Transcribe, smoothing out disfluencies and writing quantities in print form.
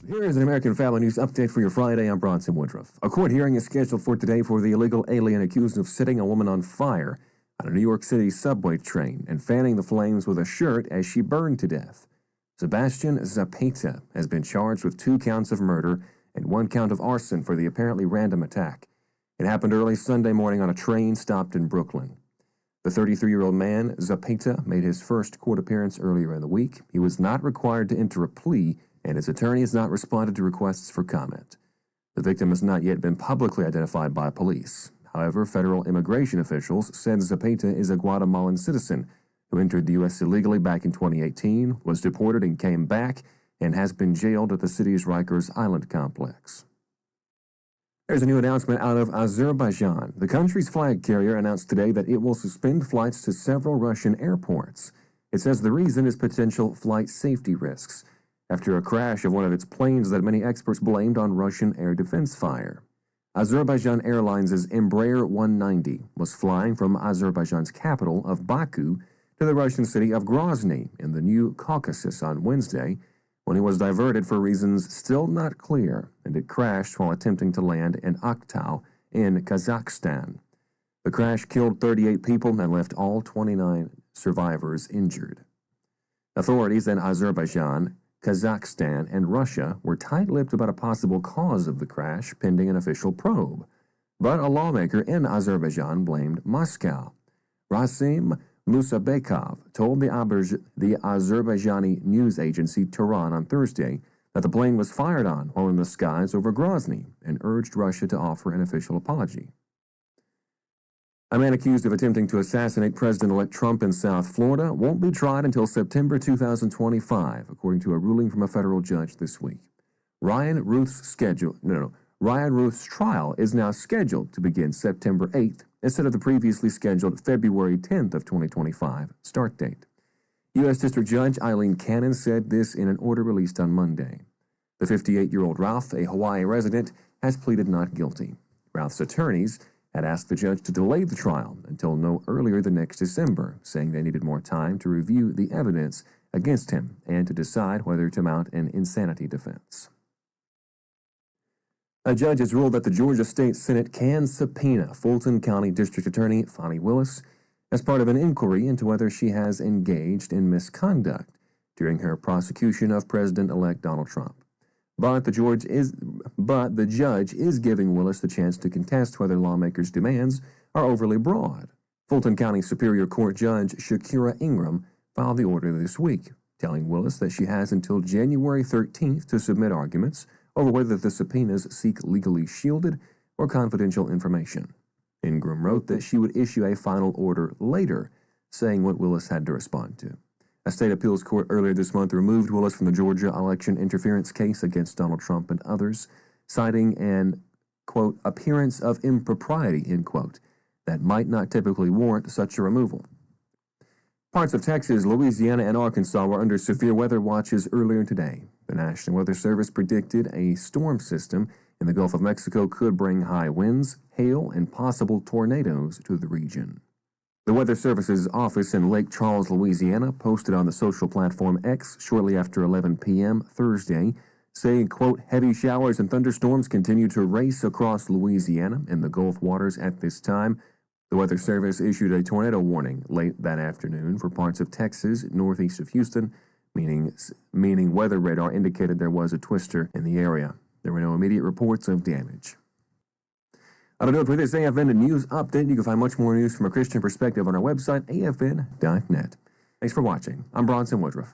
Here is an American Family News update for your Friday. I'm Bronson Woodruff. A court hearing is scheduled for today for the illegal alien accused of setting a woman on fire on a New York City subway train and fanning the flames with a shirt as she burned to death. Sebastian Zapata has been charged with 2 counts of murder and 1 count of arson for the apparently random attack. It happened early Sunday morning on a train stopped in Brooklyn. The 33-year-old man, Zapata, made his first court appearance earlier in the week. He was not required to enter a plea, and his attorney has not responded to requests for comment. The victim has not yet been publicly identified by police. However, federal immigration officials said Zapata is a Guatemalan citizen who entered the U.S. illegally back in 2018, was deported and came back, and has been jailed at the city's Rikers Island complex. There's a new announcement out of Azerbaijan. The country's flag carrier announced today that it will suspend flights to several Russian airports. It says the reason is potential flight safety risks, after a crash of one of its planes that many experts blamed on Russian air defense fire. Azerbaijan Airlines' Embraer 190 was flying from Azerbaijan's capital of Baku to the Russian city of Grozny in the New Caucasus on Wednesday, when it was diverted for reasons still not clear, and it crashed while attempting to land in Aktau in Kazakhstan. The crash killed 38 people and left all 29 survivors injured. Authorities in Azerbaijan, Kazakhstan, and Russia were tight-lipped about a possible cause of the crash pending an official probe. But a lawmaker in Azerbaijan blamed Moscow. Rasim Musabekov told the Azerbaijani news agency Tehran on Thursday that the plane was fired on while in the skies over Grozny and urged Russia to offer an official apology. A man accused of attempting to assassinate President-elect Trump in South Florida won't be tried until September 2025, according to a ruling from a federal judge this week. Ryan Ruth's trial is now scheduled to begin September 8th instead of the previously scheduled February 10th of 2025 start date. U.S. District Judge Eileen Cannon said this in an order released on Monday. The 58-year-old Ralph, a Hawaii resident, has pleaded not guilty. Ralph's attorneys had asked the judge to delay the trial until no earlier than next December, saying they needed more time to review the evidence against him and to decide whether to mount an insanity defense. A judge has ruled that the Georgia State Senate can subpoena Fulton County District Attorney Fani Willis as part of an inquiry into whether she has engaged in misconduct during her prosecution of President-elect Donald Trump. But the judge is giving Willis the chance to contest whether lawmakers' demands are overly broad. Fulton County Superior Court Judge Shakira Ingram filed the order this week, telling Willis that she has until January 13th to submit arguments over whether the subpoenas seek legally shielded or confidential information. Ingram wrote that she would issue a final order later, saying what Willis had to respond to. A state appeals court earlier this month removed Willis from the Georgia election interference case against Donald Trump and others, citing an, quote, appearance of impropriety, end quote, that might not typically warrant such a removal. Parts of Texas, Louisiana, and Arkansas were under severe weather watches earlier today. The National Weather Service predicted a storm system in the Gulf of Mexico could bring high winds, hail, and possible tornadoes to the region. The Weather Service's office in Lake Charles, Louisiana, posted on the social platform X shortly after 11 p.m. Thursday, saying, quote, heavy showers and thunderstorms continue to race across Louisiana and the Gulf waters at this time. The Weather Service issued a tornado warning late that afternoon for parts of Texas northeast of Houston, meaning weather radar indicated there was a twister in the area. There were no immediate reports of damage. That'll do it for this AFN News Update. You can find much more news from a Christian perspective on our website, afn.net. Thanks for watching. I'm Bronson Woodruff.